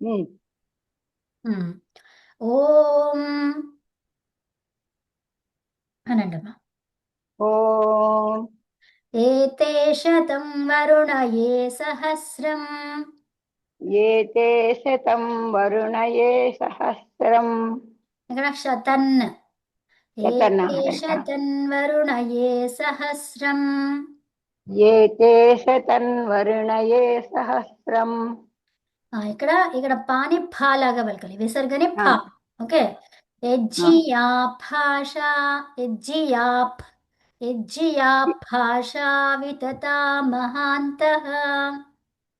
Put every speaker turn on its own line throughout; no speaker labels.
ఉమ్.
ఉమ్. ఓం అనండమ్మా.
ఓం
ఏతే శతం వరుణయే సహస్రం.
ఏతే శతం వరుణయే సహస్రం.
ఇక్కడ శతన్.
శతన
ఏతే
రైట్.
శతం వరుణయే సహస్రం.
ఏతే శతం వరుణయే సహస్రం.
ఇక్కడ ఇక్కడ పాని ఫా లాగా పలకాలి, విసర్గని
ఆ,
ఫా. ఓకే.
ఆ.
ఎజ్జియా భాషా. ఎజ్జియాప్. ఎజ్జియా భాషా వితతా మహాంతః.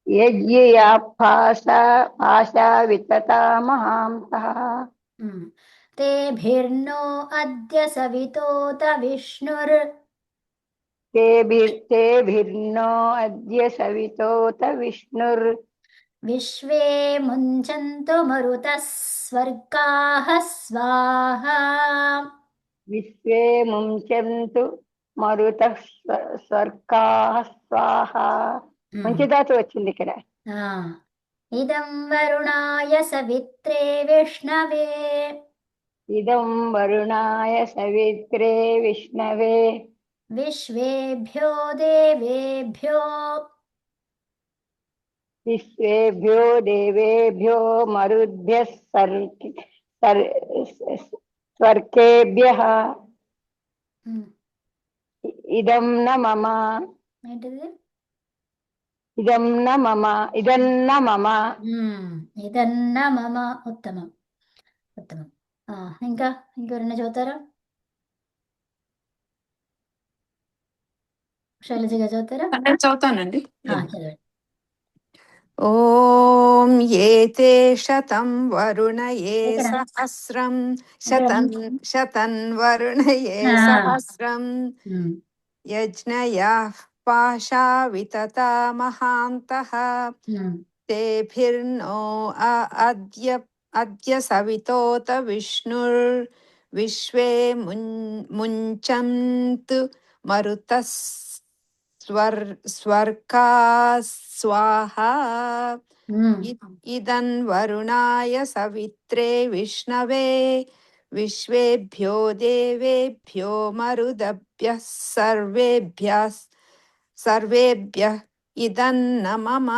యజ్ఞియా భాషా భాషా వితతా మహాంతః.
तेभिर्नो अद्य सवितोत विष्णुर्.
तेभिर्नो अद्य सवितोत विष्णुर्.
विश्वे मुञ्चन्तु मरुतः स्वर्गाः स्वाहा.
विश्वे मुञ्चन्तु मरुतः స్వర్గాః స్వాహా. మంచి ధాతు వచ్చింది ఇక్కడ.
इदं वरुणाय सवित्रे विष्णवे.
इदं वरुणाय सवित्रे विष्णवे.
विश्वेभ्यो देवेभ्यो.
विश्वेभ्यो देवेभ्यो मरुद्भ्यः स्वर्केभ्यः. इदं न मम.
ఏంటిది?
ఇదం న మమ. ఇదన్న మమ.
ఇదన్న మమ. ఉత్తమం, ఉత్తమం. ఇంకా ఇంకెవరైనా చదువుతారా? శైలజ గారు చదువుతారా?
నేను చదువుతానండి.
చదవండి.
ఓం ఏతే శతం వరుణయే
ఇక్కడ
సహస్రం.
ఇక్కడ
శతం వరుణయే సహస్రం. యజ్ఞయాః పాశా వితతా మహాంతః. తేభిర్నో అద్య సవితోత విష్ణుర్. విశ్వే ముంచन्तు మరుతః స్వర్గా స్వాహా. ఇదం వరుణాయ సవిత్రే విష్ణవే. విశ్వేభ్యో దేవేభ్యో మరుదభ్యః సర్వేభ్యః ఇదం న మమ.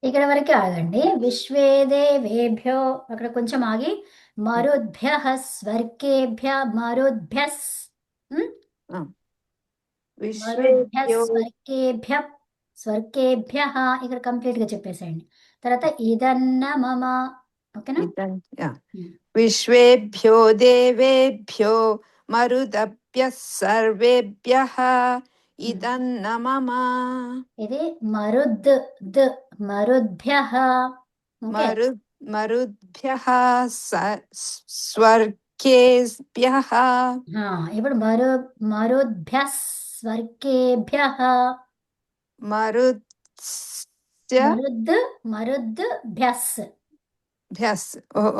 ఇక్కడ వరకే ఆగండి. విశ్వేదేవేభ్యో అక్కడ కొంచెం ఆగి మరుద్భ్య స్వర్గేభ్య మరుద్భ్యస్. మరుద్భ్య స్వర్గేభ్య స్వర్గేభ్య ఇక్కడ కంప్లీట్ గా చెప్పేసేయండి. తర్వాత ఇదన్న మమ. ఓకేనా?
విశ్వేభ్యో దేవేభ్యో మరుదభ్యః సర్వేభ్యః ఇదం న మమ.
ఇది మరుద్ ద మరుద్భ్యః.
మరుద్భ్యః స్వర్గేభ్యః.
ఇప్పుడు మరుద్భ్యస్ స్వర్గేభ్యః. మరుద్భ్యస్.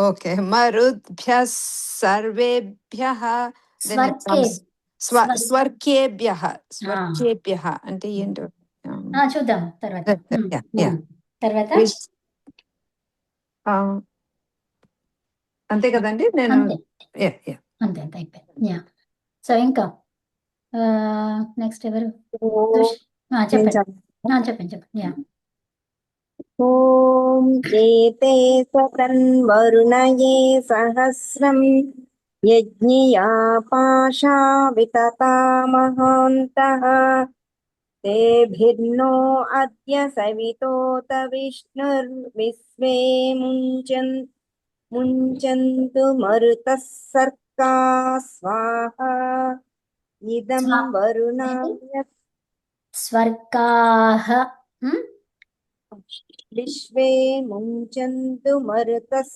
ఓకే. మరుద్భ్యः సర్వేభ్యः. స్వర్గేభ్యः. స్వర్గేభ్యः అంటే ఏంటో
చూద్దాం తర్వాత.
అంతే కదండి. నేను
అంతే అంతే అయిపోయింది. సో ఇంకా నెక్స్ట్ ఎవరు? చెప్పండి చెప్పండి చెప్పండి.
ఓం ఏతే సతన్వరుణయే సహస్రం. యజ్ఞియా పాశా వితతా మహాంతః. తేభిర్నో అద్య సవితోత విష్ణుర్విశ్వే ముంచन्तు మరుతః సర్గా స్వాహా. ఇదం వరుణాయ
స్వర్గాః.
విశ్వే ముంచन्तు మరుతః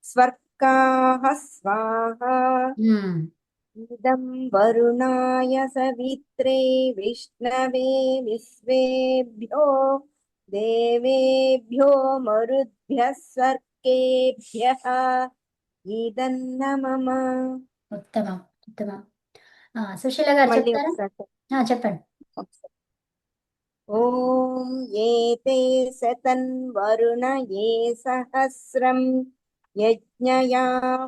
స్వర్గాః స్వాహా. ఇదం వరుణాయ సవిత్రే విష్ణవే. విశ్వేభ్యో దేవేభ్యో మరుద్భ్యः స్వర్గేభ్యः ఇదం న మమ.
ఉత్తమం, ఉత్తమం. సుశీల గారు చెప్తారా? చెప్పండి.
ॐ ये ते शतन्वरुण ये सहस्रं यज्ञयाः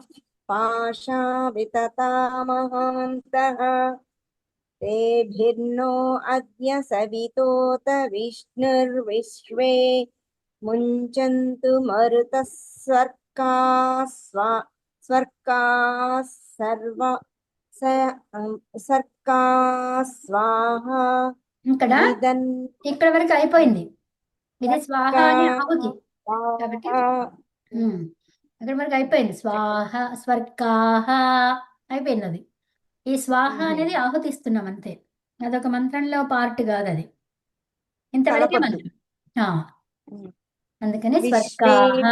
पाशा वितता महान्तः तेभिर्नो अद्य सवितोत विष्णुर्विश्वे मुञ्चन्तु मरुतः स्वर्गाः सर्व सर्गाः स्वाहा
ఇక్కడ
इदन्
ఇక్కడ వరకు అయిపోయింది. ఇది స్వాహ అనే ఆహుతి
स्वाहा
కాబట్టి అక్కడ వరకు అయిపోయింది. స్వాహ స్వర్గాహ అయిపోయింది. అది ఈ స్వాహ అనేది ఆహుతి ఇస్తున్నాం అంతే. అదొక మంత్రంలో పార్ట్ కాదు, అది ఇంతవరకే
తలపట్టు.
మంత్రం. ఆ, అందుకని
విశ్వే
స్వర్గాహ.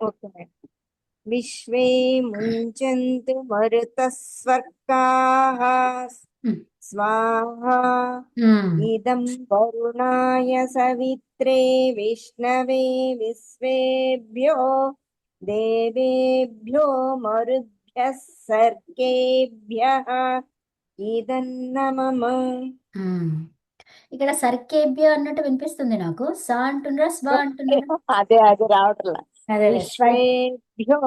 Okay madam. విశ్వే ముంచంతు మరుతः స్వర్గాः
ఉమ్,
స్వాహా
ఉమ్,
ఇదం వరుణాయ సవిత్రే విష్ణవే విశ్వేభ్యో దేవేభ్యో మరుద్భ్యः సర్గేభ్యः ఇదన్నమమ.
ఉమ్. ఇక్కడ సర్కేభ్య అన్నట్టు వినిపిస్తుంది నాకు. సా అంటున్నారా స్వా అంటున్నారా?
అదే రావట్లా.
అదే
విశ్వేభ్యో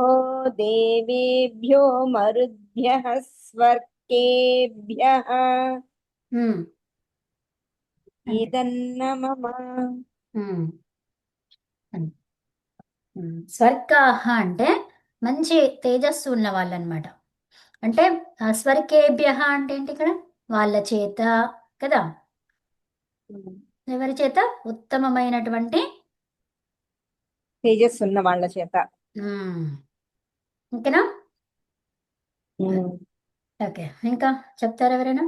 దేవేభ్యో మరుద్భ్యः స్వర్గేభ్యः
ఉమ్, అంతే.
ఇదన్నమమ.
ఉమ్, అంతే. స్వర్గాహ అంటే మంచి తేజస్సు ఉన్న వాళ్ళు అనమాట. అంటే స్వర్గేభ్య అంటే ఏంటి ఇక్కడ? వాళ్ళ చేత కదా. ఎవరి చేత? ఉత్తమమైనటువంటి.
తేజస్సు ఉన్న వాళ్ళ చేత.
ఓకేనా? ఓకే, ఇంకా చెప్తారా ఎవరైనా?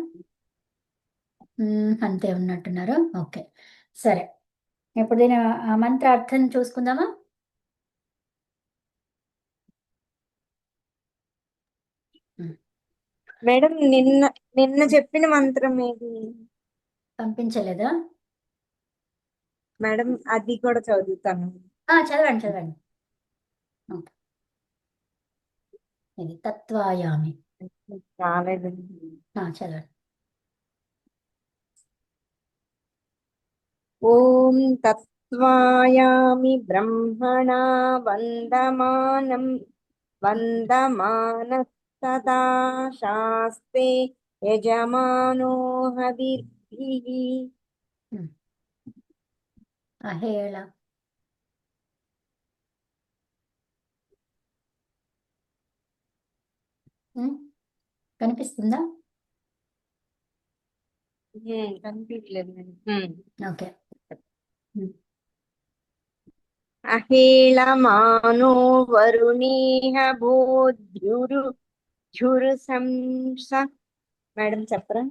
అంతే ఉన్నట్టున్నారు. ఓకే, సరే. ఇప్పుడు దీని మంత్ర అర్థం చూసుకుందామా?
మేడం నిన్న నిన్న చెప్పిన మంత్రం ఏది
పంపించలేదా?
మేడం? అది కూడా చదువుతాను.
చదవండి చదవండి. ఓకే. ఇది తత్వాయామి.
రాలేదండి.
చదవండి.
ఓం తత్వాయామి బ్రహ్మణా వందమానస్తదా శాస్తే యజమానో హవిర్భిః.
అహేళ. కనిపిస్తుందా?
కనిపించలేదు మేడం.
ఓకే.
అహేళమానో వరుణేహ భూద్యురుశంస. మేడం చెప్పరా?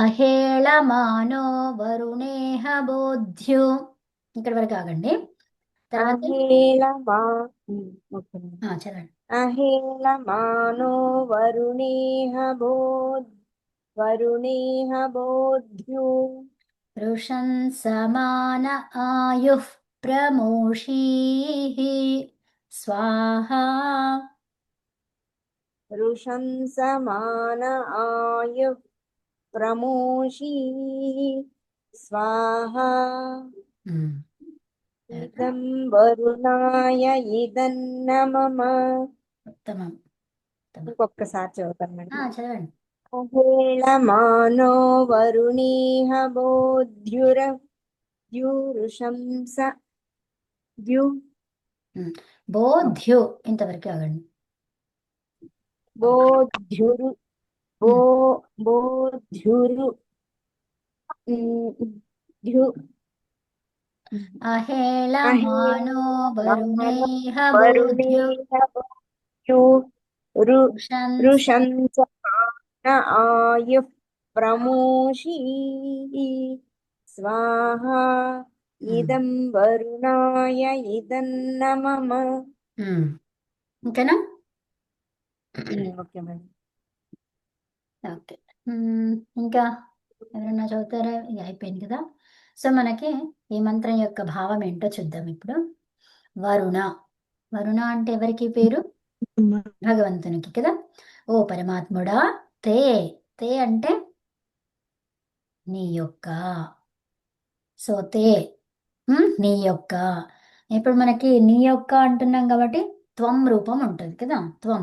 అహేళమానో వరుణేహ బోధ్యు. ఇక్కడ వరకు ఆగండి. తర్వాత చదవండి.
అహేళమానో వరుణేహ బోధ్యు
రుషన్ సమాన ఆయుః ప్రమోషీః స్వాహా.
రుషం సమాన ఆయు ప్రమోషీ స్వాహా. ఇదం వరుణాయ ఇదన్నమమ.
ఉత్తమం.
ఇంకొకసారి చదువుతాను మేడం.
చదవండి.
అహేళమానో వరుణేహ బోధ్యురుషంస
బోధ్యు. ఇంతవరకు ఆగండి.
బోధ్యురు బోధ్యురు
అహేళమానో వరుణేహ బోధ్యు
రుషంస ఆయుః ప్రమోషీ స్వాహా. ఇదం వరుణాయ ఇదన్నమమ.
ఓకేనా?
Okay madam.
ఓకే. ఇంకా ఎవరైనా చదువుతారా? ఇది అయిపోయింది కదా. సో మనకి ఈ మంత్రం యొక్క భావం ఏంటో చూద్దాం ఇప్పుడు. వరుణ. వరుణ అంటే ఎవరికి పేరు? భగవంతునికి కదా. ఓ పరమాత్ముడా, తే. తే అంటే నీ యొక్క. సో తే నీ యొక్క. ఇప్పుడు మనకి నీ యొక్క అంటున్నాం కాబట్టి త్వం రూపం ఉంటుంది కదా, త్వం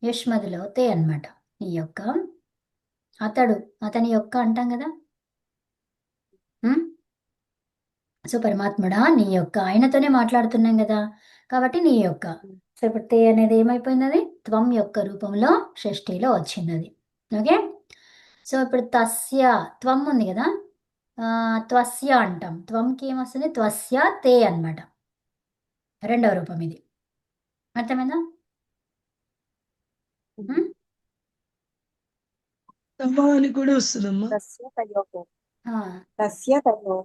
యుష్మద్లో తే అన్నమాట. నీ యొక్క, అతడు, అతని యొక్క అంటాం కదా. ఉమ్, సో పరమాత్ముడా నీ యొక్క, ఆయనతోనే మాట్లాడుతున్నాం కదా, కాబట్టి నీ యొక్క. సో ఇప్పుడు తే అనేది ఏమైపోయింది, అది త్వం యొక్క రూపంలో షష్ఠిలో వచ్చింది అది. ఓకే. సో ఇప్పుడు తస్య, త్వం ఉంది కదా, త్వస్య అంటాం. త్వంకి ఏమొస్తుంది, త్వస్య తే అన్నమాట, రెండవ రూపం ఇది. అర్థమైందా? ఉమ్?
తమ అని కూడా వస్తుందమ్మా.
తస్య తయోః.
ఆ,
తస్య తయోః.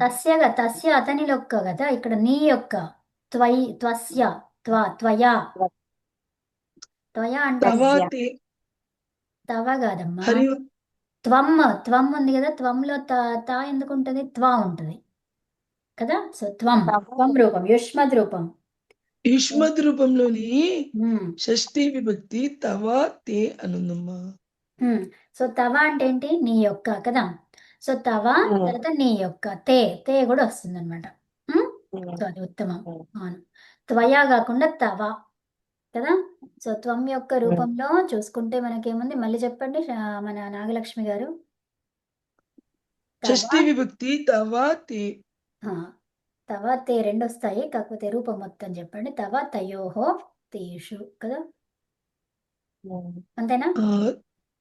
తస్యగా, తస్య అతని యొక్క కదా, ఇక్కడ నీ యొక్క. త్వస్య, త్వయా, త్వయా అంటే
తవ
తస్య.
తే
తవ కాదమ్మా,
హరి
త్వం ఉంది కదా, త్వంలో తా ఎందుకు ఉంటుంది, త్వా ఉంటుంది కదా. సో త్వం రూపం, యుష్మద్ రూపం.
యుష్మద్ రూపంలోని
ఉమ్,
షష్ఠి విభక్తి తవ తే అనుందమ్మా.
సో తవ అంటే ఏంటి, నీ యొక్క కదా. సో తవ తర్వాత నీ యొక్క, తే కూడా వస్తుంది అనమాట. సో అది ఉత్తమం. అవును, త్వయా కాకుండా తవ కదా. సో త్వం యొక్క రూపంలో చూసుకుంటే మనకేముంది, మళ్ళీ చెప్పండి మన నాగలక్ష్మి గారు. తవ,
షష్ఠి విభక్తి తవ తే.
తవ తే రెండు వస్తాయి, కాకపోతే రూపం మొత్తం చెప్పండి. తవ తయోహో తేషు కదా, అంతేనా.
ఆ,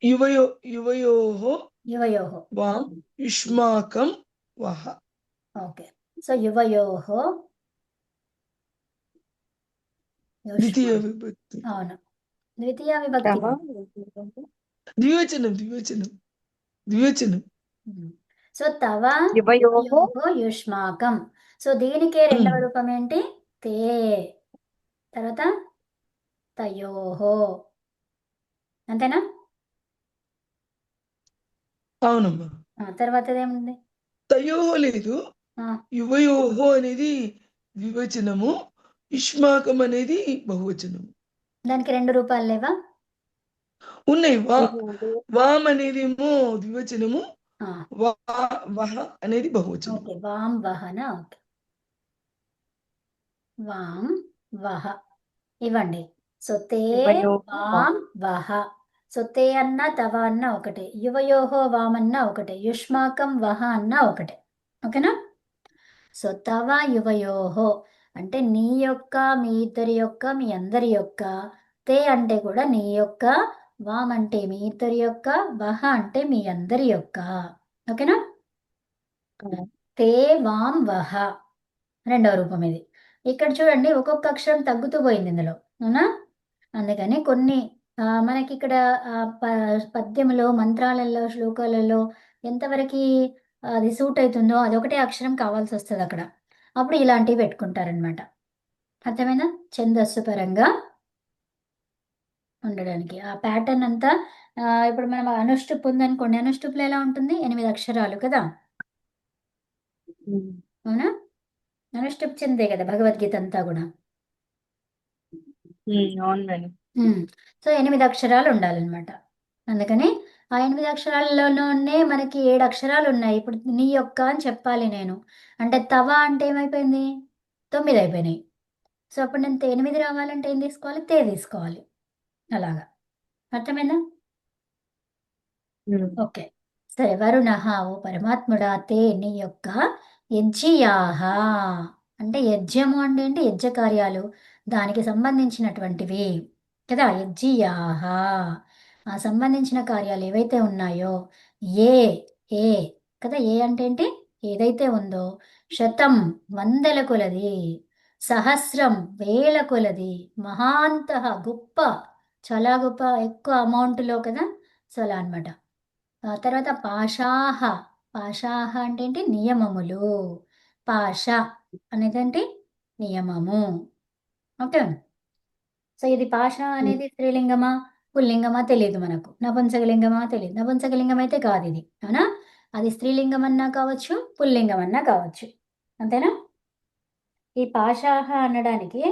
యువయోః
యువయోహో,
వాం యుష్మాకం వహ.
ఓకే. సో యువయోహో
ద్వితీయ విభక్తి,
అవును, ద్వితీయ విభక్తి.
తవ
ద్వివచనం ద్వివచనం.
సో తవ
యువయోః
యువయోహో యుష్మాకం. సో దీనికే రెండవ రూపం ఏంటి, తే, తర్వాత తయోహో, అంతేనా.
అవునమ్మా.
తర్వాత ఏముంది,
తయోహో లేదు,
ఆ,
యువయోహో అనేది ద్వివచనము, యుష్మాకం అనేది బహువచనము.
దానికి రెండు రూపాలు లేవా.
ఉన్నాయి. వామ్ అనేది ఏమో ద్వివచనము,
ఆ,
వహ అనేది బహువచనం.
ఓకే, వాం వహన, ఓకే, వాం వహ ఇవ్వండి. సో తే
యువయోః
వాం వహ. సో తే అన్న తవ అన్న ఒకటే, యువయోహో వాం అన్న ఒకటే, యుష్మాకం వహ అన్న ఒకటే. ఓకేనా. సో తవ యువయోహో అంటే నీ యొక్క, మీ ఇద్దరి యొక్క, మీ అందరి యొక్క. తే అంటే కూడా నీ యొక్క, వామ్ అంటే మీ ఇద్దరి యొక్క, వహ అంటే మీ అందరి యొక్క. ఓకేనా. తే వాం వహ రెండవ రూపం ఇది. ఇక్కడ చూడండి ఒక్కొక్క అక్షరం తగ్గుతూ పోయింది ఇందులో, అవునా. అందుకని కొన్ని మనకి ఇక్కడ పద్యములో, మంత్రాలలో, శ్లోకాలలో ఎంతవరకు అది సూట్ అవుతుందో అదొకటే అక్షరం కావాల్సి వస్తుంది అక్కడ. అప్పుడు ఇలాంటివి పెట్టుకుంటారనమాట. అర్థమైనా, ఛందస్సు పరంగా ఉండడానికి ఆ ప్యాటర్న్ అంతా. ఇప్పుడు మనం అనుష్టుప్ ఉందనుకోండి, అనుష్టుప్లో ఎలా ఉంటుంది, 8 అక్షరాలు కదా, అవునా. అనుష్టుప్ చెందే కదా భగవద్గీత అంతా కూడా.
అవును మేడం.
సో 8 అక్షరాలు ఉండాలన్నమాట. అందుకని ఆ 8 అక్షరాల్లోనే మనకి 7 అక్షరాలు ఉన్నాయి. ఇప్పుడు నీ యొక్క అని చెప్పాలి నేను, అంటే తవ అంటే ఏమైపోయింది, 9 అయిపోయినాయి. సో అప్పుడు నేను 8 రావాలంటే ఏం తీసుకోవాలి, తే తీసుకోవాలి. అలాగా, అర్థమైందా. ఓకే. సరే, వరుణః ఓ పరమాత్ముడా, తే నీ యొక్క, యజ్జియాహ అంటే యజ్ఞము అంటే ఏంటి, యజ్ఞ కార్యాలు, దానికి సంబంధించినటువంటివి కదా. యజ్జియాహ ఆ సంబంధించిన కార్యాలు ఏవైతే ఉన్నాయో, ఏ ఏ కదా, ఏ అంటే ఏంటి, ఏదైతే ఉందో, శతం వందల కొలది, సహస్రం వేల కొలది, మహాంతః గొప్ప, చాలా గొప్ప, ఎక్కువ అమౌంట్లో కదా. సో అలా అనమాట. తర్వాత పాషాహ, పాషాహ అంటే ఏంటి, నియమములు. పాష అనేదంటే నియమము. ఓకే. సో ఇది పాష అనేది స్త్రీలింగమా పుల్లింగమా తెలియదు మనకు, నపుంసకలింగమా తెలియదు. నపుంసకలింగం అయితే కాదు ఇది, అవునా. అది స్త్రీలింగం అన్నా కావచ్చు, పుల్లింగం అన్నా కావచ్చు, అంతేనా. ఈ పాషాహ అనడానికి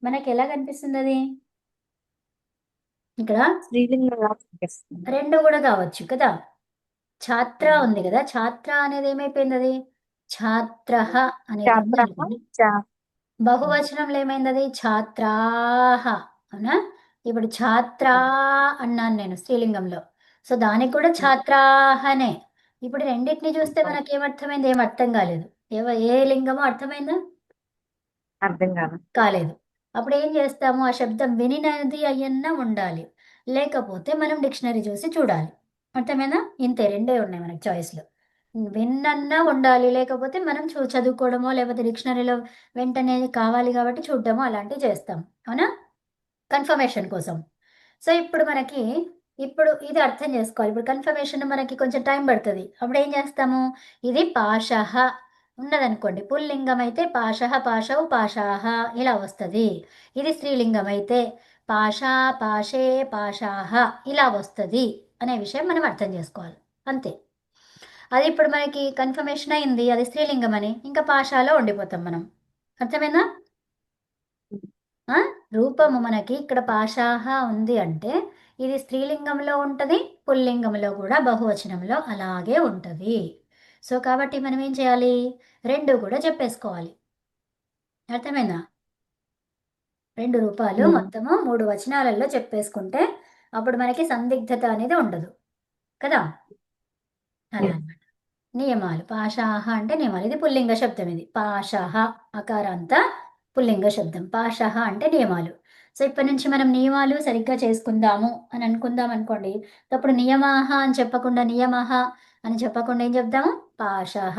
మనకి ఎలా కనిపిస్తుంది అది, ఇక్కడ
స్త్రీలింగం కనిపిస్తుంది.
రెండు కూడా కావచ్చు కదా. ఛాత్ర ఉంది కదా, ఛాత్ర అనేది ఏమైపోయింది, అది ఛాత్ర అనేది ఉంది
ఛాత్రః
అనుకోండి.
చ
బహువచనంలో ఏమైంది, అది ఛాత్రాహ. అవునా? ఇప్పుడు ఛాత్రా అన్నాను నేను స్త్రీలింగంలో, సో దానికి కూడా ఛాత్రాహనే. ఇప్పుడు రెండింటిని చూస్తే మనకి ఏమర్థమైంది, ఏం అర్థం కాలేదు. ఏ లింగమో అర్థమైందా?
అర్థం కాదు.
కాలేదు. అప్పుడు ఏం చేస్తాము, ఆ శబ్దం వినినది అయ్యన్నా ఉండాలి, లేకపోతే మనం డిక్షనరీ చూసి చూడాలి. అర్థమైందా? ఇంతే, రెండే ఉన్నాయి మనకి చాయిస్లు. విన్నన్నా ఉండాలి, లేకపోతే మనం చదువుకోవడమో లేకపోతే డిక్షనరీలో వెంటనే కావాలి కాబట్టి చూడడమో అలాంటివి చేస్తాం. అవునా? కన్ఫర్మేషన్ కోసం. సో ఇప్పుడు మనకి ఇప్పుడు ఇది అర్థం చేసుకోవాలి. ఇప్పుడు కన్ఫర్మేషన్ మనకి కొంచెం టైం పడుతుంది. అప్పుడు ఏం చేస్తాము, ఇది పాశః ఉన్నదనుకోండి, పుల్లింగం అయితే పాశః, పాశౌ, పాశాః ఇలా వస్తుంది. ఇది స్త్రీలింగం అయితే పాశా, పాశే, పాశాః ఇలా వస్తుంది అనే విషయం మనం అర్థం చేసుకోవాలి. అంతే. అది ఇప్పుడు మనకి కన్ఫర్మేషన్ అయింది, అది స్త్రీలింగం అని, ఇంకా పాశాలో ఉండిపోతాం మనం. అర్థమైందా? రూపము మనకి ఇక్కడ పాశాహ ఉంది అంటే ఇది స్త్రీలింగంలో ఉంటుంది, పుల్లింగంలో కూడా బహువచనంలో అలాగే ఉంటుంది. సో కాబట్టి మనం ఏం చేయాలి, రెండు కూడా చెప్పేసుకోవాలి. అర్థమైందా? రెండు రూపాలు మొత్తము 3 వచనాలలో చెప్పేసుకుంటే అప్పుడు మనకి సందిగ్ధత అనేది ఉండదు కదా. అలా అన్నమాట. నియమాలు, పాశాహ అంటే నియమాలు. ఇది పుల్లింగ శబ్దం, ఇది పాశః అకారాంత పుల్లింగ శబ్దం. పాశః అంటే నియమాలు. సో ఇప్పటి నుంచి మనం నియమాలు సరిగ్గా చేసుకుందాము అని అనుకుందాం అనుకోండి. అప్పుడు నియమాహ అని చెప్పకుండా, నియమః అని చెప్పకుండా ఏం చెప్దాము, పాశః.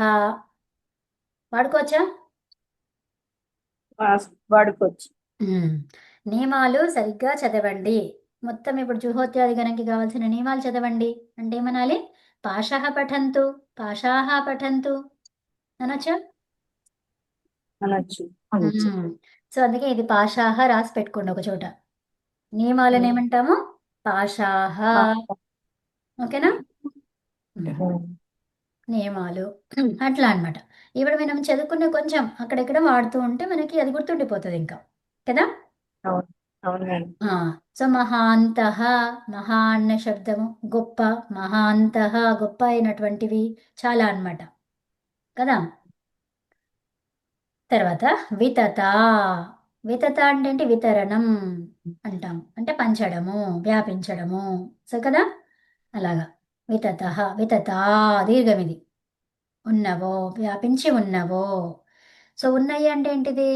వాడుకోవచ్చా?
వాడుకోవచ్చు.
నియమాలు సరిగ్గా చదవండి. మొత్తం ఇప్పుడు జుహోత్యాది గణంకి కావాల్సిన నియమాలు చదవండి అంటే ఏమనాలి, పాశః పఠంతు, పాశాః పఠంతు అనొచ్చా?
అనొచ్చు.
సో అందుకే ఇది పాశాహ రాసి పెట్టుకోండి ఒక చోట. నియమాలను ఏమంటాము, పాశాహ. ఓకేనా? నియమాలు అట్లా అన్నమాట. ఇప్పుడు మనం చదువుకున్న కొంచెం అక్కడెక్కడ వాడుతూ ఉంటే మనకి అది గుర్తుండిపోతుంది ఇంకా కదా.
అవునండి.
సో మహాంతః, మహా అన్న శబ్దము గొప్ప, మహాంతః గొప్ప అయినటువంటివి చాలా అన్నమాట కదా. తర్వాత వితత. వితత అంటే ఏంటి, వితరణం అంటాం, అంటే పంచడము, వ్యాపించడము. సో కదా, అలాగా. వితత, వితత దీర్ఘం ఇది. ఉన్నవో, వ్యాపించి ఉన్నవో. సో ఉన్నాయి అంటే ఏంటిది,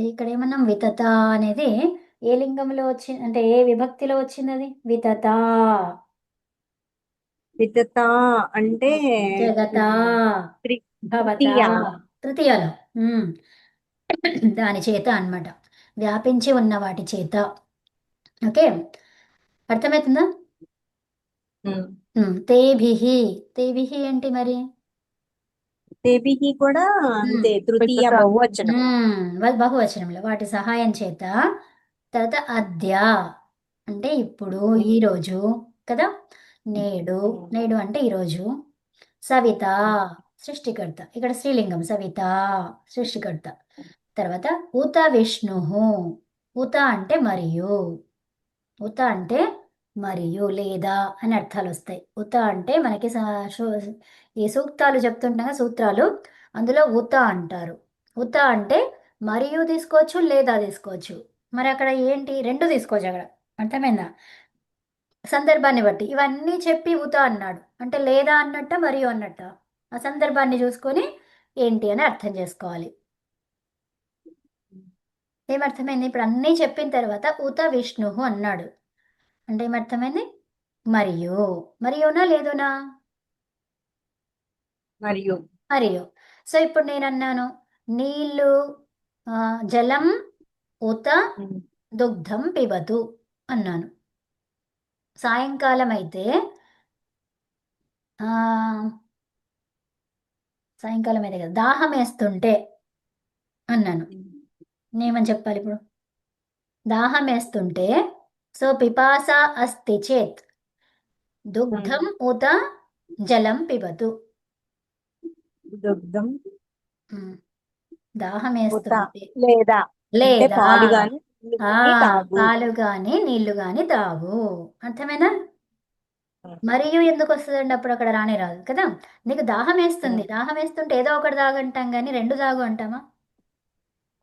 ఇక్కడ ఏమన్నాం, వితత అనేది ఏ లింగంలో వచ్చింది అంటే ఏ విభక్తిలో వచ్చింది, అది వితత.
వితత అంటే
జగత, భవత తృతీయలో దాని చేత అన్నమాట, వ్యాపించి ఉన్న వాటి చేత. ఓకే, అర్థమవుతుందా? తేభిః. తేభిః ఏంటి మరి,
తేభిః కూడా అంతే, తృతీయ బహువచనం.
బహువచనంలో వాటి సహాయం చేత. తర్వాత అద్య అంటే ఇప్పుడు, ఈ రోజు కదా. నేడు, నేడు అంటే ఈరోజు. సవిత సృష్టికర్త, ఇక్కడ స్త్రీలింగం సవిత సృష్టికర్త. తర్వాత ఉత విష్ణుః. ఉత అంటే మరియు, ఉత అంటే మరియు లేదా అని అర్థాలు వస్తాయి. ఉత అంటే మనకి ఈ సూక్తాలు చెప్తుండగా సూత్రాలు, అందులో ఉత అంటారు. ఉత అంటే మరియు తీసుకోవచ్చు, లేదా తీసుకోవచ్చు. మరి అక్కడ ఏంటి, రెండు తీసుకోవచ్చు అక్కడ. అర్థమైందా? సందర్భాన్ని బట్టి ఇవన్నీ చెప్పి ఉత అన్నాడు అంటే లేదా అన్నట్ట మరియు అన్నట్ట, ఆ సందర్భాన్ని చూసుకొని ఏంటి అని అర్థం చేసుకోవాలి. ఏమర్థమైంది, ఇప్పుడు అన్నీ చెప్పిన తర్వాత ఉత విష్ణు అన్నాడు అంటే ఏమర్థమైంది, మరియు. మరియునా లేదునా,
మరియు.
మరియు. సో ఇప్పుడు నేను అన్నాను నీళ్ళు, జలం ఉత దుగ్ధం పిబతు అన్నాను. సాయంకాలం అయితే సాయంకాలం అయితే కదా, దాహం వేస్తుంటే అన్నాను. నేమని చెప్పాలి ఇప్పుడు, దాహం వేస్తుంటే. సో పిపాస అస్తి చేత్ దుగ్ధం ఉత జలం పిబతు.
దుగ్ధం
దాహం వేస్తుంటే
లేదా,
లేదా
పాలు గాని
నీళ్లు గాని తాగు. అర్థమేనా? మరియు ఎందుకు వస్తుందండి అప్పుడు అక్కడ రానే రాదు కదా. నీకు దాహం వేస్తుంది, దాహం వేస్తుంటే ఏదో ఒకటి తాగంటాం కానీ రెండు తాగు అంటామా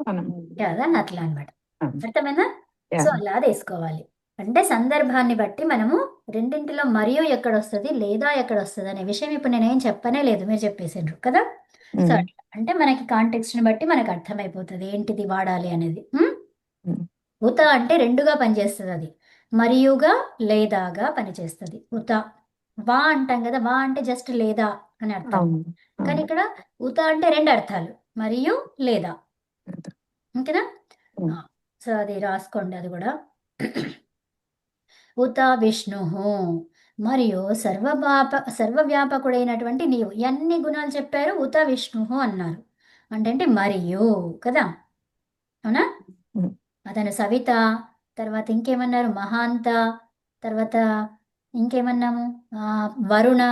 మనం
కదా, అట్లా అన్నమాట.
అవును.
అర్థమైందా? So
Yeah.
అలా తీసుకోవాలి. అంటే సందర్భాన్ని బట్టి మనము రెండింటిలో మరియు ఎక్కడ వస్తుంది లేదా ఎక్కడ వస్తుంది అనే విషయం ఇప్పుడు నేనేం చెప్పనే లేదు, మీరు చెప్పేసిండ్రు కదా. So
Mm.
అట్లా అంటే మనకి కాంటెక్స్ట్ ని బట్టి మనకు అర్థమైపోతుంది ఏంటిది వాడాలి అనేది.
Mm.
ఉత అంటే రెండుగా పనిచేస్తుంది, అది మరియుగా లేదాగా పనిచేస్తుంది. ఉత వా అంటాం కదా, వా అంటే జస్ట్ లేదా అని అర్థం,
అవును.
కానీ
అవును.
ఇక్కడ ఉత అంటే రెండు అర్థాలు, మరియు లేదా. ఓకేనా?
Mm.
సో అది రాసుకోండి అది కూడా. ఉత విష్ణు మరియు సర్వవ్యాపకుడైనటువంటి నీవు, ఎన్ని గుణాలు చెప్పారు, ఉత విష్ణు అన్నారు అంటే మరియు కదా, అవునా.
Mm.
అతను సవిత, తర్వాత ఇంకేమన్నారు, మహాంత, తర్వాత ఇంకేమన్నాము, వరుణ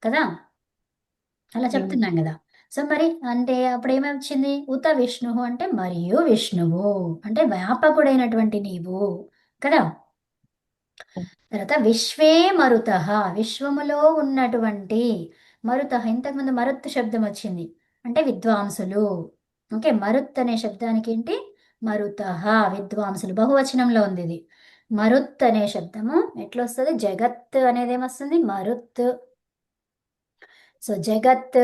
కదా, అలా చెప్తున్నాం కదా. సో మరి అంటే అప్పుడు ఏమొచ్చింది, ఉత విష్ణు అంటే మరియు విష్ణువు అంటే వ్యాపకుడైనటువంటి నీవు కదా. తర్వాత విశ్వే మరుత, విశ్వములో ఉన్నటువంటి మరుత, ఇంతకుముందు మరుత్ శబ్దం వచ్చింది అంటే విద్వాంసులు. ఓకే, మరుత్ అనే శబ్దానికి ఏంటి, మరుత విద్వాంసులు, బహువచనంలో ఉంది ఇది. మరుత్ అనే శబ్దము ఎట్లా వస్తుంది, జగత్ అనేది ఏమొస్తుంది, మరుత్. సో జగత్,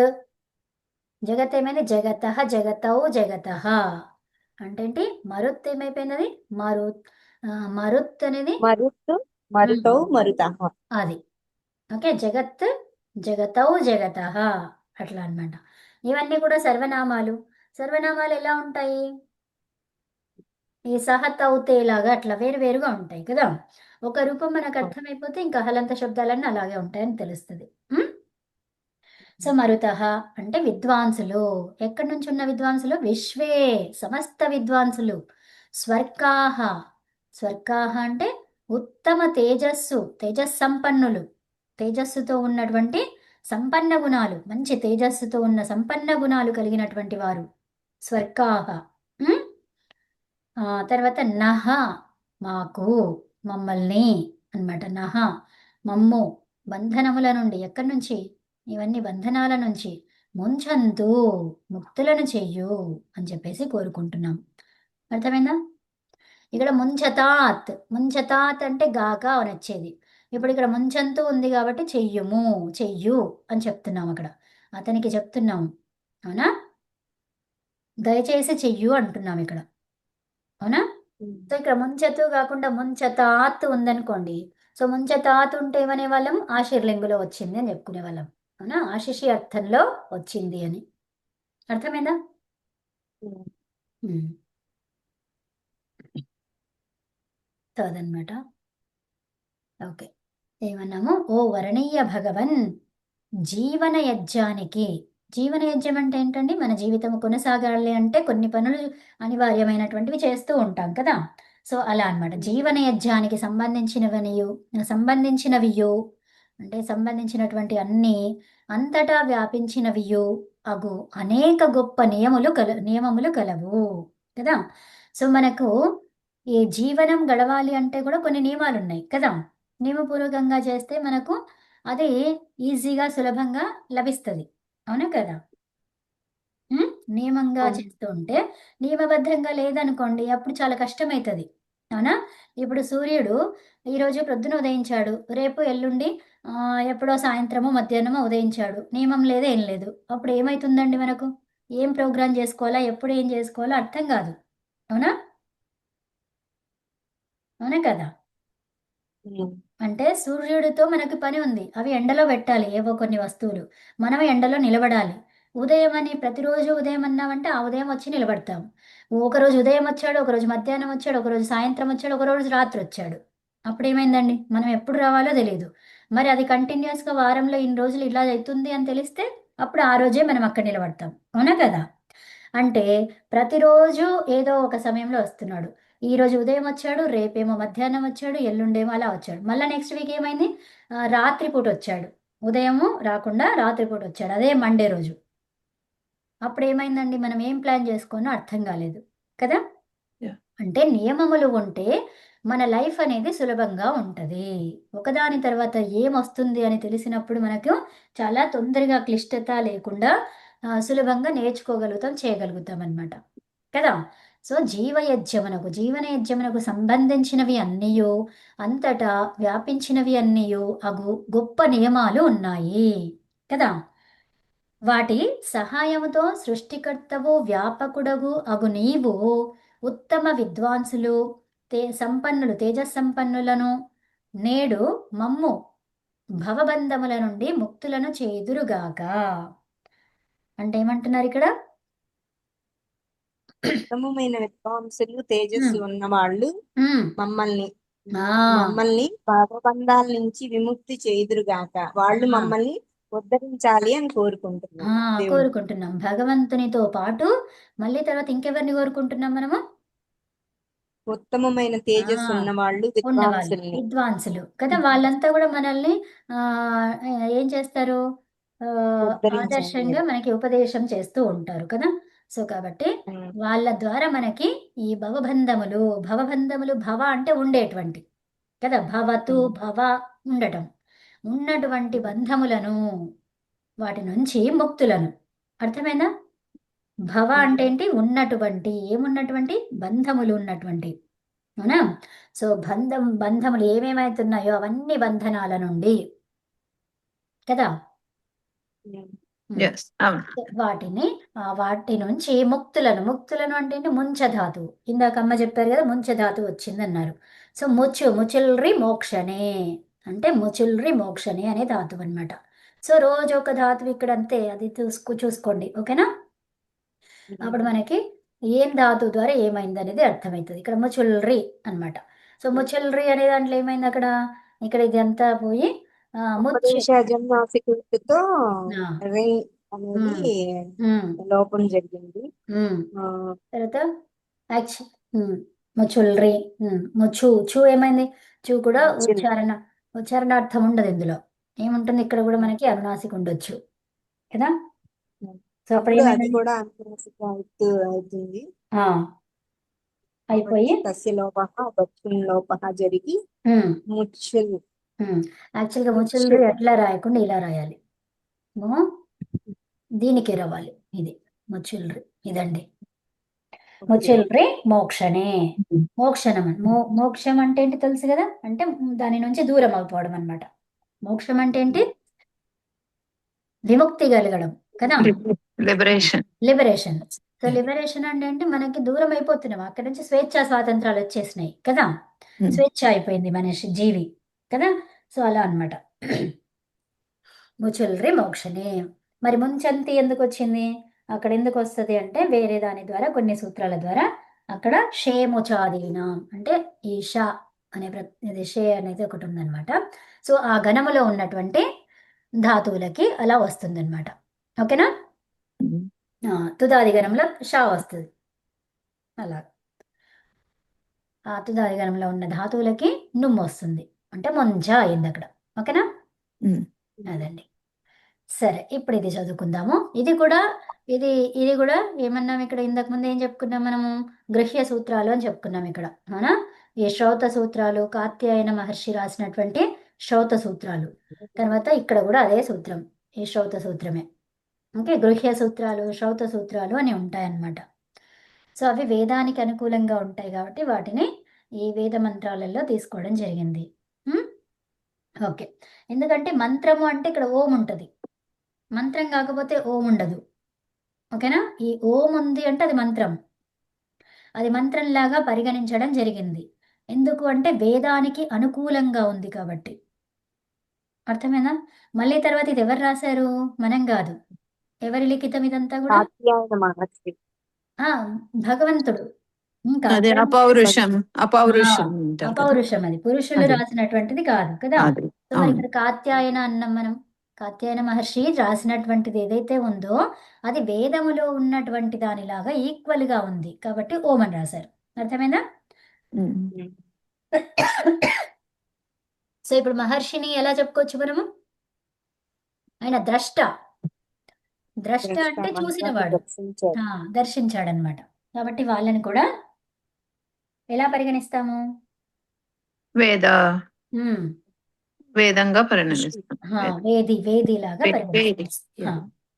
జగత్ ఏమైంది, జగత జగతౌ జగత అంటే ఏంటి, మరుత్ ఏమైపోయింది, అది మరుత్. మరుత్ అనేది
మరుతౌ మరుతః.
అది. ఓకే, జగత్ జగతౌ జగత అట్లా అన్నమాట. ఇవన్నీ కూడా సర్వనామాలు. సర్వనామాలు ఎలా ఉంటాయి, ఈ సహతౌతేలాగా అట్లా వేరు వేరుగా ఉంటాయి కదా. ఒక రూపం మనకు అర్థమైపోతే ఇంకా హలంత శబ్దాలన్నీ అలాగే ఉంటాయని తెలుస్తుంది. సో మరుత అంటే విద్వాంసులు, ఎక్కడి నుంచి ఉన్న విద్వాంసులు, విశ్వే సమస్త విద్వాంసులు. స్వర్గాహ, స్వర్గాహ అంటే ఉత్తమ తేజస్సు, తేజస్సంపన్నులు, తేజస్సుతో ఉన్నటువంటి సంపన్న గుణాలు, మంచి తేజస్సుతో ఉన్న సంపన్న గుణాలు కలిగినటువంటి వారు స్వర్గాహ. తర్వాత నహ మాకు, మమ్మల్ని అన్నమాట. నహ మమ్ము, బంధనముల నుండి, ఎక్కడి నుంచి, ఇవన్నీ బంధనాల నుంచి, ముంచంతు ముక్తులను చెయ్యు అని చెప్పేసి కోరుకుంటున్నాం. అర్థమైందా? ఇక్కడ ముంచతాత్, ముంచతాత్ అంటే గాక అని వచ్చేది. ఇప్పుడు ఇక్కడ ముంచంతు ఉంది కాబట్టి చెయ్యుము, చెయ్యు అని చెప్తున్నాం అక్కడ, అతనికి చెప్తున్నాము. అవునా, దయచేసి చెయ్యు అంటున్నాం ఇక్కడ, అవునా. సో ఇక్కడ ముంచతు కాకుండా ముంచతాత్ ఉందనుకోండి, సో ముంచతాత్ ఉంటే ఏమనే వాళ్ళం, ఆశీర్లింగులో వచ్చింది అని చెప్పుకునే వాళ్ళం, అవునా, ఆశిషి అర్థంలో వచ్చింది అని. అర్థమైందా? సో అదనమాట. ఓకే, ఏమన్నాము, ఓ వరణీయ భగవన్, జీవన యజ్ఞానికి, జీవన యజ్ఞం అంటే ఏంటండి, మన జీవితం కొనసాగాలి అంటే కొన్ని పనులు అనివార్యమైనటువంటివి చేస్తూ ఉంటాం కదా. సో అలా అన్నమాట, జీవన యజ్ఞానికి సంబంధించినవియు అంటే సంబంధించినటువంటి అన్ని, అంతటా వ్యాపించినవియు అగు అనేక గొప్ప నియమములు కలవు కదా. సో మనకు ఈ జీవనం గడవాలి అంటే కూడా కొన్ని నియమాలు ఉన్నాయి కదా, నియమపూర్వకంగా చేస్తే మనకు అది ఈజీగా సులభంగా లభిస్తుంది, అవునా కదా. నియమంగా
అవును.
చేస్తూ ఉంటే, నియమబద్ధంగా లేదనుకోండి అప్పుడు చాలా కష్టమవుతుంది, అవునా. ఇప్పుడు సూర్యుడు ఈరోజు ప్రొద్దున ఉదయించాడు, రేపు ఎల్లుండి ఎప్పుడో సాయంత్రమో మధ్యాహ్నమో ఉదయించాడు, నియమం లేదు ఏం లేదు, అప్పుడు ఏమవుతుందండి మనకు, ఏం ప్రోగ్రామ్ చేసుకోవాలా, ఎప్పుడు ఏం చేసుకోవాలో అర్థం కాదు, అవునా, అవునా కదా. అంటే సూర్యుడితో మనకు పని ఉంది, అవి ఎండలో పెట్టాలి ఏవో కొన్ని వస్తువులు, మనం ఎండలో నిలబడాలి. ఉదయం అని ప్రతిరోజు ఉదయం అన్నామంటే ఆ ఉదయం వచ్చి నిలబడతాం. ఒకరోజు ఉదయం వచ్చాడు, ఒకరోజు మధ్యాహ్నం వచ్చాడు, ఒకరోజు సాయంత్రం వచ్చాడు, ఒకరోజు రాత్రి వచ్చాడు, అప్పుడు ఏమైందండి, మనం ఎప్పుడు రావాలో తెలియదు. మరి అది కంటిన్యూస్గా వారంలో ఇన్ని రోజులు ఇలా అవుతుంది అని తెలిస్తే అప్పుడు ఆ రోజే మనం అక్కడ నిలబడతాం, అవునా కదా. అంటే ప్రతిరోజు ఏదో ఒక సమయంలో వస్తున్నాడు, ఈ రోజు ఉదయం వచ్చాడు, రేపేమో మధ్యాహ్నం వచ్చాడు, ఎల్లుండేమో అలా వచ్చాడు, మళ్ళీ నెక్స్ట్ వీక్ ఏమైంది, రాత్రిపూట వచ్చాడు, ఉదయము రాకుండా రాత్రిపూట వచ్చాడు, అదే మండే రోజు. అప్పుడు ఏమైందండి, మనం ఏం ప్లాన్ చేసుకోనో అర్థం కాలేదు కదా.
Yeah.
అంటే నియమములు ఉంటే మన లైఫ్ అనేది సులభంగా ఉంటుంది. ఒకదాని తర్వాత ఏమొస్తుంది అని తెలిసినప్పుడు మనకు చాలా తొందరగా క్లిష్టత లేకుండా సులభంగా నేర్చుకోగలుగుతాం, చేయగలుగుతాం అన్నమాట కదా. సో జీవనయజ్ఞమునకు సంబంధించినవి అన్నీయు అంతటా వ్యాపించినవి అన్నీయు అగు గొప్ప నియమాలు ఉన్నాయి కదా. వాటి సహాయముతో సృష్టికర్తవు వ్యాపకుడగు అగు నీవు ఉత్తమ విద్వాంసులు తేజస్సంపన్నులను నేడు మమ్ము భవబంధముల నుండి ముక్తులను చేదురుగాక. అంటే ఏమంటున్నారు ఇక్కడ?
ఉత్తమమైన విద్వాంసులు తేజస్సు ఉన్న వాళ్ళు
ఉమ్,
మమ్మల్ని
ఆ,
మమ్మల్ని భావబంధాల నుంచి విముక్తి చేయుదురుగాక. వాళ్ళు
ఆ,
మమ్మల్ని ఉద్ధరించాలి అని కోరుకుంటున్నాం దేవుడు.
కోరుకుంటున్నాం భగవంతునితో పాటు. మళ్ళీ తర్వాత ఇంకెవరిని కోరుకుంటున్నాం మనము?
ఉత్తమమైన తేజస్సు
ఆ,
ఉన్న వాళ్ళు
ఉన్నవాళ్ళు
విద్వాంసుల్ని.
విద్వాంసులు కదా. వాళ్ళంతా కూడా మనల్ని ఆ ఏం చేస్తారు? ఆ,
ఉద్ధరించాలి
ఆదర్శంగా
అని.
మనకి ఉపదేశం చేస్తూ ఉంటారు కదా. సో కాబట్టి వాళ్ళ ద్వారా మనకి ఈ భవబంధములు భవ అంటే ఉండేటువంటి కదా. భవతు భవ ఉండటం, ఉన్నటువంటి బంధములను వాటి నుంచి ముక్తులను. అర్థమైందా? భవ అంటే ఏంటి? ఉన్నటువంటి, ఏమున్నటువంటి? బంధములు ఉన్నటువంటి, అవునా. సో బంధములు ఏమేమైతున్నాయో అవన్నీ బంధనాల నుండి కదా.
ఎస్ అవును.
వాటి నుంచి ముక్తులను అంటే ఏంటి? ముంచధాతు. ఇందాక అమ్మ చెప్పారు కదా, ముంచధాతు వచ్చిందన్నారు. సో ముచిల్రి మోక్షనే అంటే ముచిల్రి మోక్షనే అనే ధాతువు అన్నమాట. సో రోజు ఒక ధాతువు ఇక్కడ అంతే, అది చూసుకోండి, ఓకేనా. అప్పుడు మనకి ఏం ధాతువు ద్వారా ఏమైంది అనేది అర్థమవుతుంది. ఇక్కడ ముచుల్రి అన్నమాట. సో ముచుల్రి అనే దాంట్లో ఏమైంది అక్కడ? ఇక్కడ ఇది అంతా పోయి
ఉపదేశజన్మాసికృతితో
ఆ,
రే అనేది
ఉమ్,
లోపం జరిగింది.
ఉమ్.
ఆ,
తర్వాత ముచుల్రి, చూ ఏమైంది? చూ కూడా
ముచ్చిల్.
ఉచ్చారణార్థం ఉండదు ఇందులో. ఏముంటుంది? ఇక్కడ కూడా మనకి అనునాసిక ఉండొచ్చు కదా. సో అప్పుడు
అప్పుడు అది
ఏమైంది?
కూడా అనునాసిక అవుతుంది.
ఆ, అయిపోయి
కాబట్టి తస్య లోపః బచ్చున్ లోపః జరిగి ముచ్చుల్.
యాక్చువల్గా ముచుల్రి ఎట్లా రాయకుండా ఇలా రాయాలి. దీనికి రవాలి. ఇది ముచుల్రి, ఇదండి ముచుల్రి మోక్షనే. మోక్షం అంటే ఏంటి తెలుసు కదా. అంటే దాని నుంచి దూరం అయిపోవడం అన్నమాట. మోక్షం అంటే ఏంటి? విముక్తి కలగడం కదా. లిబరేషన్. సో లిబరేషన్ అంటే ఏంటి? మనకి దూరం అయిపోతున్నాం అక్కడి నుంచి, స్వేచ్ఛా స్వాతంత్రాలు వచ్చేసినాయి కదా. స్వేచ్ఛ అయిపోయింది మనిషి, జీవి కదా. సో అలా అన్నమాట. ముచుల్రి మోక్షనే. మరి ముంచంతి ఎందుకు వచ్చింది అక్కడ? ఎందుకు వస్తుంది అంటే వేరే దాని ద్వారా, కొన్ని సూత్రాల ద్వారా అక్కడ షేముచాదీనం అంటే ఈ షా అనే ఇది షే అనేది ఒకటి ఉందన్నమాట. సో ఆ గణములో ఉన్నటువంటి ధాతువులకి అలా వస్తుందన్నమాట. ఓకేనా. తుదాది గణంలో షా వస్తుంది. అలా ఆ తుదాది గణంలో ఉన్న ధాతువులకి నుమ్ము వస్తుంది, అంటే మొంజ అయింది అక్కడ. ఓకేనా. అదండి. సరే, ఇప్పుడు ఇది చదువుకుందాము. ఇది కూడా ఏమన్నాం ఇక్కడ? ఇంతకు ముందు ఏం చెప్పుకున్నాం మనము? గృహ్య సూత్రాలు అని చెప్పుకున్నాం ఇక్కడ, అవునా. ఈ శ్రౌత సూత్రాలు, కాత్యాయన మహర్షి రాసినటువంటి శ్రౌత సూత్రాలు. తర్వాత ఇక్కడ కూడా అదే సూత్రం, ఈ శ్రౌత సూత్రమే. ఓకే, గృహ్య సూత్రాలు, శ్రౌత సూత్రాలు అని ఉంటాయన్నమాట. సో అవి వేదానికి అనుకూలంగా ఉంటాయి కాబట్టి వాటిని ఈ వేద మంత్రాలలో తీసుకోవడం జరిగింది. ఓకే, ఎందుకంటే మంత్రము అంటే ఇక్కడ ఓం ఉంటుంది, మంత్రం కాకపోతే ఓం ఉండదు. ఓకేనా. ఈ ఓం ఉంది అంటే అది మంత్రం, అది మంత్రంలాగా పరిగణించడం జరిగింది. ఎందుకు అంటే వేదానికి అనుకూలంగా ఉంది కాబట్టి. అర్థమేనా? మళ్ళీ తర్వాత ఇది ఎవరు రాశారు? మనం కాదు. ఎవరి లిఖితం ఇదంతా కూడా?
కాత్యాయన మహర్షి.
భగవంతుడు.
అదే అపౌరుషం అంటారు కదా.
అపౌరుషం, అది పురుషులు
అదే.
రాసినటువంటిది కాదు కదా.
అదే,
సో మరి
అవును.
ఇక్కడ కాత్యాయన అన్నం మనం. కాత్యాయన మహర్షి రాసినటువంటిది ఏదైతే ఉందో అది వేదములో ఉన్నటువంటి దానిలాగా ఈక్వల్ గా ఉంది కాబట్టి ఓం అని రాశారు. అర్థమైందా? సో ఇప్పుడు మహర్షిని ఎలా చెప్పుకోవచ్చు మనము? ఆయన ద్రష్ట అంటే చూసినవాడు, దర్శించాడనమాట. కాబట్టి వాళ్ళని కూడా ఎలా పరిగణిస్తాము?
వేద
ఉమ్,
వేదంగా పరిణమిస్తుంది.
వేదిలాగా
వేది.
పరిగణిస్తుంది.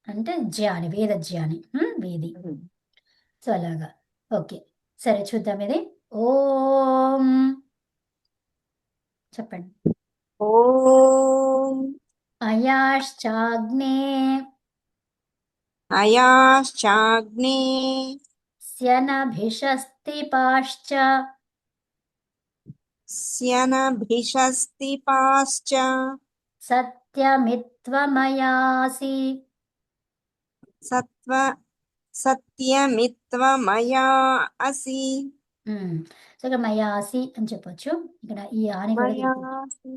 అంటే జ్ఞాని, వేద జ్ఞాని, వేది. సో అలాగా. ఓకే, సరే చూద్దాం ఇది. ఓం చెప్పండి.
ఓం
అయాశ్చాగ్నే
అయాశ్చాగ్నే
స్యనభిషస్తిపాశ్చ
స్యనభిషస్తిపాశ్చ
సత్యమిత్వమయాసి.
సత్యమిత్వమయా అసి.
సో ఇక్కడ మయాసి అని చెప్పొచ్చు. ఇక్కడ ఈ ఆని కూడా
మయాసి.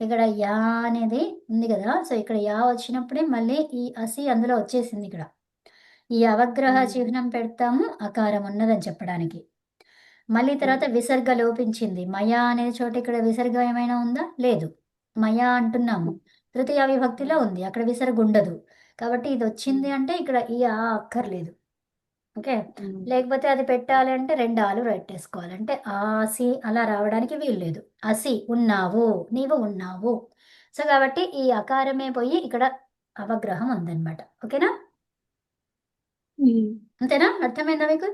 ఇక్కడ యా అనేది ఉంది కదా, సో ఇక్కడ యా వచ్చినప్పుడే మళ్ళీ ఈ అసి అందులో వచ్చేసింది. ఇక్కడ ఈ అవగ్రహ చిహ్నం పెడతాము, అకారం ఉన్నదని చెప్పడానికి. మళ్ళీ తర్వాత విసర్గ లోపించింది. మయా అనే చోట ఇక్కడ విసర్గ ఏమైనా ఉందా? లేదు. మయా అంటున్నాము, తృతీయ విభక్తిలో ఉంది, అక్కడ విసర్గ ఉండదు. కాబట్టి ఇది వచ్చింది అంటే ఇక్కడ ఈ ఆ అక్కర్లేదు. ఓకే, లేకపోతే అది పెట్టాలి అంటే 2 ఆలు పెట్టేసుకోవాలి. అంటే ఆసి అలా రావడానికి వీల్లేదు. అసి ఉన్నావు, నీవు ఉన్నావు. సో కాబట్టి ఈ అకారమే పోయి ఇక్కడ అవగ్రహం ఉందన్నమాట. ఓకేనా? అంతేనా? అర్థమైందా మీకు?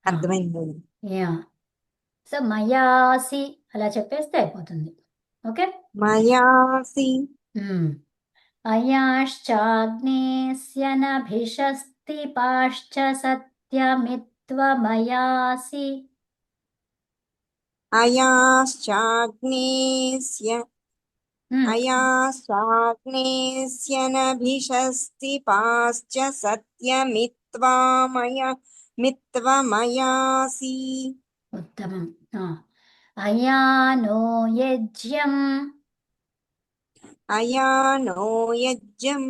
అర్థమైంది.
యా. సో మయాసి అలా చెప్పేస్తే అయిపోతుంది. ఓకే,
మయాసి.
అయాశ్చాగ్నేస్యనభిషస్తిపాశ్చ సత్యమిత్వమయాసి.
అయాశ్చాగ్నేస్య అయాశ్చాగ్నేస్యనభిషస్తిపాశ్చ సత్యమిత్వమయాసి.
ఉత్తమం. అయానో యజ్ఞం
అయానో యజ్ఞం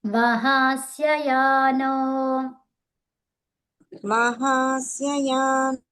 వహాస్యయానో
మహాస్యయానో